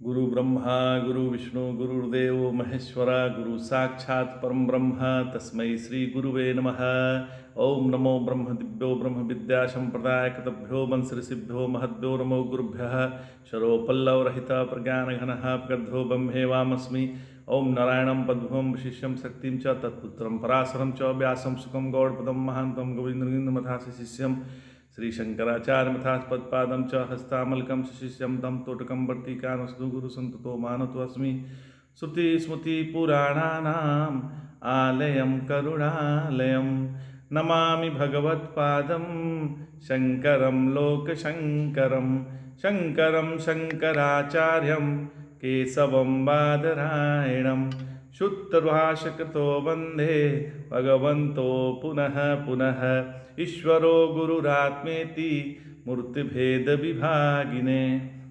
गुरु ब्रह्मा गुरु विष्णु गुरुर्देव महेश्वरा गुरु साक्षात् परम ब्रह्म तस्मै श्री गुरुवे नमः। ओम नमो ब्रह्म दिव्यो ब्रह्म विद्या संप्रदायकृतभ्यो वंशऋषिभ्यो महद्भ्यो नमो गुरुभ्यः। शरो पल्लव रहित प्रज्ञानघनः प्रगद्धो ब्रह्मेवामस्मि। ओम नारायणं पद्मं वशिष्यं शक्तिं च तत्पुत्रं पराशरं च व्यासं सुखं गौड़पदं महान्तं गोविन्दमथासि शिष्यं श्री शंकराचार्य मथास्पदपादं च हस्तामलकं शिष्यं तं तोटकं वर्तिकानस्तु गुरुसन्ततो मानतोऽस्मि। श्रुतिस्मृतिपुराणानाम् आलयं करुणालयं नमामि भगवत्पादं शङ्करं लोकशङ्करं शङ्करं शङ्कराचार्यं केशवं बादरायणं शुद्धभाषकृतो वन्दे भगवन्तो पुनः पुनः। ईश्वरो गुरुरात्मेति मूर्तिभेदविभागिने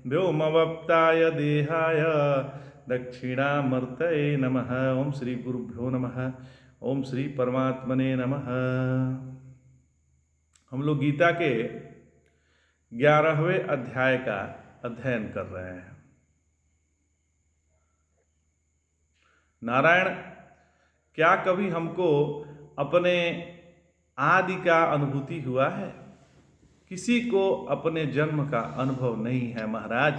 व्योमवप्ताय देहाय दक्षिणामूर्तये नमः। ओम श्री गुरुभ्यो नमः। ओम श्री परमात्मने नमः। हम लोग गीता के 11वें अध्याय का अध्ययन कर रहे हैं। नारायण, क्या कभी हमको अपने आदि का अनुभूति हुआ है? किसी को अपने जन्म का अनुभव नहीं है महाराज।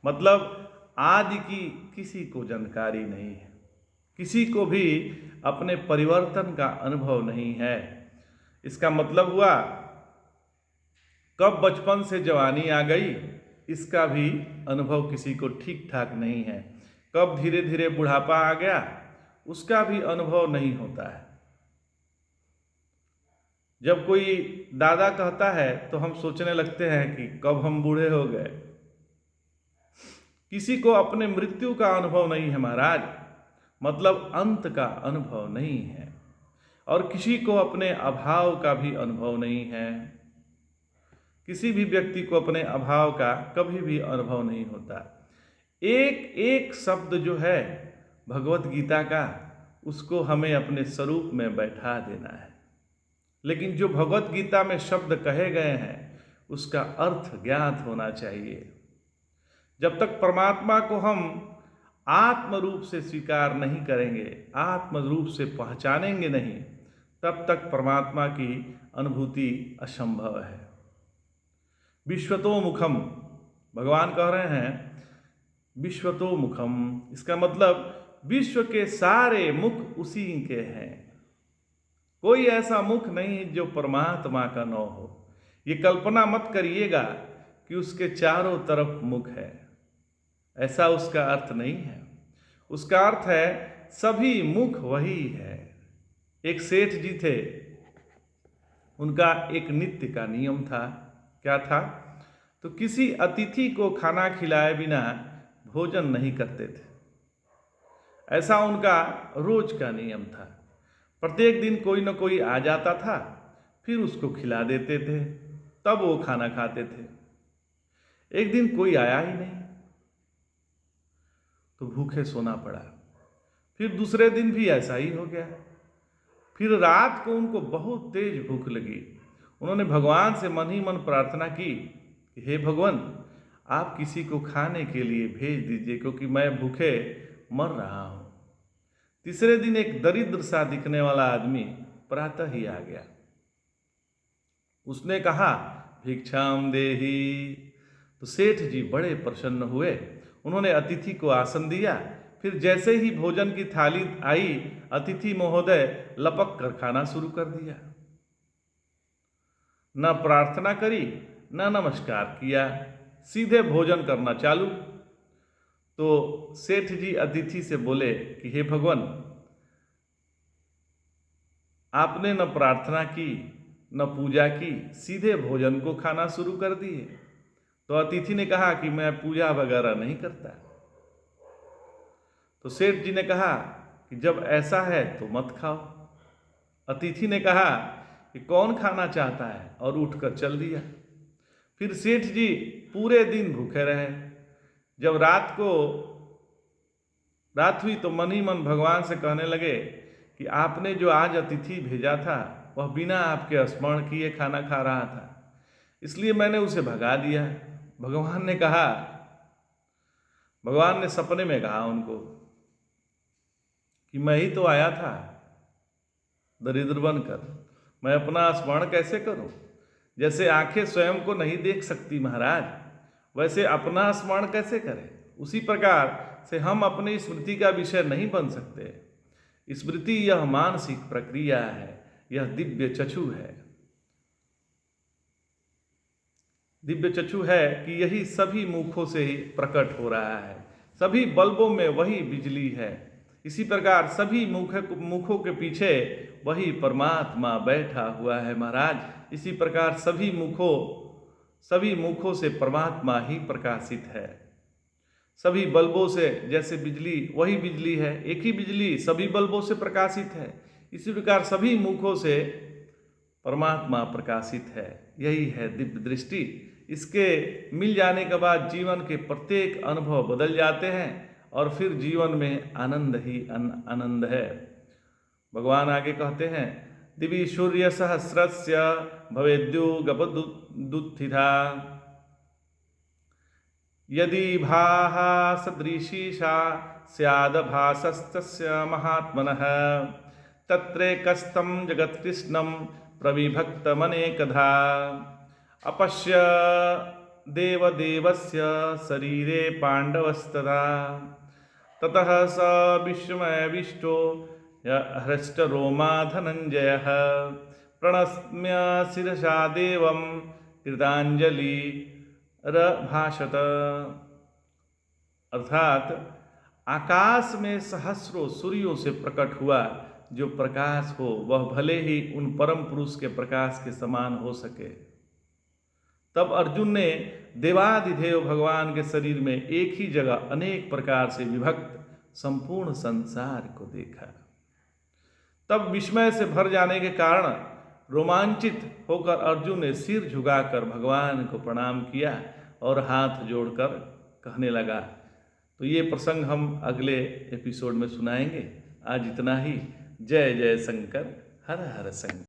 मतलब आदि की किसी को जानकारी नहीं है, किसी को भी अपने परिवर्तन का अनुभव नहीं है। इसका मतलब हुआ कब बचपन से जवानी आ गई, इसका भी अनुभव किसी को ठीक ठाक नहीं है। कब धीरे धीरे बुढ़ापा आ गया, उसका भी अनुभव नहीं होता है। जब कोई दादा कहता है तो हम सोचने लगते हैं कि कब हम बूढ़े हो गए। किसी को अपने मृत्यु का अनुभव नहीं है महाराज, मतलब अंत का अनुभव नहीं है। और किसी को अपने अभाव का भी अनुभव नहीं है। किसी भी व्यक्ति को अपने अभाव का कभी भी अनुभव नहीं होता। एक एक शब्द जो है भगवत गीता का, उसको हमें अपने स्वरूप में बैठा देना है। लेकिन जो भगवत गीता में शब्द कहे गए हैं उसका अर्थ ज्ञात होना चाहिए। जब तक परमात्मा को हम आत्म रूप से स्वीकार नहीं करेंगे, आत्म रूप से पहचानेंगे नहीं, तब तक परमात्मा की अनुभूति असंभव है। विश्वतो मुखम, भगवान कह रहे हैं विश्वतो मुखम, इसका मतलब विश्व के सारे मुख उसी के हैं। कोई ऐसा मुख नहीं जो परमात्मा का न हो। ये कल्पना मत करिएगा कि उसके चारों तरफ मुख है, ऐसा उसका अर्थ नहीं है। उसका अर्थ है सभी मुख वही है। एक सेठ जी थे, उनका एक नित्य का नियम था। क्या था? तो किसी अतिथि को खाना खिलाए बिना भोजन नहीं करते थे। ऐसा उनका रोज का नियम था। प्रत्येक दिन कोई न कोई आ जाता था, फिर उसको खिला देते थे, तब वो खाना खाते थे। एक दिन कोई आया ही नहीं तो भूखे सोना पड़ा। फिर दूसरे दिन भी ऐसा ही हो गया। फिर रात को उनको बहुत तेज भूख लगी। उन्होंने भगवान से मन ही मन प्रार्थना की कि हे भगवान, आप किसी को खाने के लिए भेज दीजिए, क्योंकि मैं भूखे मर रहा हूँ। तीसरे दिन एक दरिद्र सा दिखने वाला आदमी प्रातः ही आ गया। उसने कहा भिक्षाम देहि। तो सेठ जी बड़े प्रसन्न हुए। उन्होंने अतिथि को आसन दिया। फिर जैसे ही भोजन की थाली आई, अतिथि महोदय लपक कर खाना शुरू कर दिया। न प्रार्थना करी, न नमस्कार किया, सीधे भोजन करना चालू। तो सेठ जी अतिथि से बोले कि हे भगवान, आपने न प्रार्थना की न पूजा की, सीधे भोजन को खाना शुरू कर दिए। तो अतिथि ने कहा कि मैं पूजा वगैरह नहीं करता। तो सेठ जी ने कहा कि जब ऐसा है तो मत खाओ। अतिथि ने कहा कि कौन खाना चाहता है, और उठकर चल दिया। फिर सेठ जी पूरे दिन भूखे रहे। जब रात हुई तो मन ही मन भगवान से कहने लगे कि आपने जो आज अतिथि भेजा था वह बिना आपके स्मरण किए खाना खा रहा था, इसलिए मैंने उसे भगा दिया। भगवान ने कहा भगवान ने सपने में कहा उनको कि मैं ही तो आया था दरिद्र बनकर, मैं अपना स्मरण कैसे करूं? जैसे आंखें स्वयं को नहीं देख सकती महाराज, वैसे अपना स्मरण कैसे करें? उसी प्रकार से हम अपनी स्मृति का विषय नहीं बन सकते। स्मृति यह मानसिक प्रक्रिया है, यह दिव्य चक्षु है। दिव्य चक्षु है कि यही सभी मुखों से ही प्रकट हो रहा है, सभी बल्बों में वही बिजली है। इसी प्रकार सभी मुखों के पीछे वही परमात्मा बैठा हुआ है महाराज। इसी प्रकार सभी मुखों से परमात्मा ही प्रकाशित है। सभी बल्बों से जैसे बिजली वही बिजली है, एक ही बिजली सभी बल्बों से प्रकाशित है, इसी प्रकार सभी मुखों से परमात्मा प्रकाशित है। यही है दिव्य दृष्टि। इसके मिल जाने के बाद जीवन के प्रत्येक अनुभव बदल जाते हैं और फिर जीवन में आनंद ही आनंद है। भगवान आगे कहते हैं, दिवि सूर्य सहस्रस्य भवेद्युगपदुत्थिता यदि भाहा सदृशी सा स्याद भासस्तस्य महात्मनः तत्रेकस्तं जगत्कृष्णं प्रविभक्तमनेकधा अपश्य देवदेवस्य शरीरे पाण्डवस्तदा ततः स विस्मयविष्टो हृष्टरोमा धनञ्जयः प्रणम्य शिरसा देवं कृताञ्जलिरभाषत। अर्थात आकाश में सहस्रों सूर्यों से प्रकट हुआ जो प्रकाश हो वह भले ही उन परम पुरुष के प्रकाश के समान हो सके। तब अर्जुन ने देवादिदेव भगवान के शरीर में एक ही जगह अनेक प्रकार से विभक्त संपूर्ण संसार को देखा। तब विस्मय से भर जाने के कारण रोमांचित होकर अर्जुन ने सिर झुकाकर भगवान को प्रणाम किया और हाथ जोड़कर कहने लगा। तो ये प्रसंग हम अगले एपिसोड में सुनाएंगे। आज इतना ही। जय जय शंकर, हर हर शंकर।